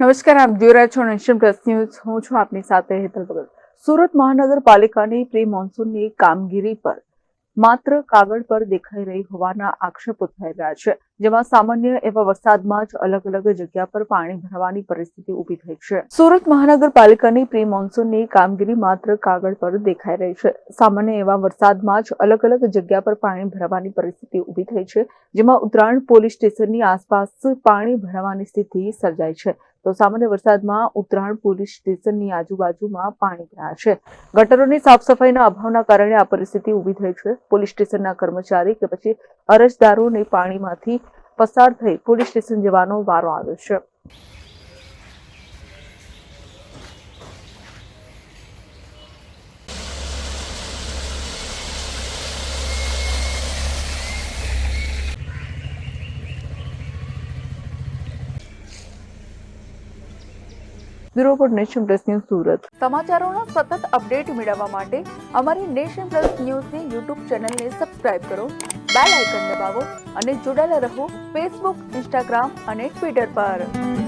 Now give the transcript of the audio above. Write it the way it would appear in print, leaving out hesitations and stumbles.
નમસ્કાર, આપ જોઈ રહ્યા છો નેશન પ્લસ ન્યૂઝ. હું છું આપની સાથે હેતલ ભગત. સુરત મહાનગરપાલિકાની પ્રી મોન્સૂનની કામગીરી પર માત્ર કાગળ પર દેખાઈ રહી હોવાના આક્ષેપો થઈ રહ્યા છે, જેમાં સામાન્ય એવા વરસાદમાં જ અલગ અલગ જગ્યા પર પાણી ભરાવાની પરિસ્થિતિ ઊભી થઈ છે. સુરત મહાનગરપાલિકાની પ્રી મોન્સૂનની કામગીરી માત્ર કાગળ પર દેખાઈ રહી છે. સામાન્ય એવા વરસાદમાં જ અલગ અલગ જગ્યા પર પાણી ભરાવાની પરિસ્થિતિ ઊભી થઈ છે, જેમાં ઉત્તરાયણ પોલીસ સ્ટેશનની આસપાસ પાણી ભરાવાની સ્થિતિ સર્જાઈ છે. તો સામાન્ય વરસાદમાં ઉત્તરાયણ પોલીસ સ્ટેશનની આજુબાજુમાં પાણી ભરાયા છે. ગટરોની સાફ સફાઈના અભાવના કારણે આ પરિસ્થિતિ ઊભી થઈ છે. પોલીસ સ્ટેશનના કર્મચારી કે પછી અરજદારોને પાણીમાંથી પસાર થઈ પોલીસ સ્ટેશન જવાનો વારો આવ્યો છે. Bureau report, Nation Plus News, Surat. સમાચારોના સતત અપડેટ મેળવવા માટે અમારી નેશન પ્લસ ન્યૂઝની યુટ્યુબ ચેનલને સબસ્ક્રાઇબ કરો, બેલ આઇકન દબાવો અને જોડાયેલા રહો ફેસબુક, ઇન્સ્ટાગ્રામ અને ટ્વિટર પર.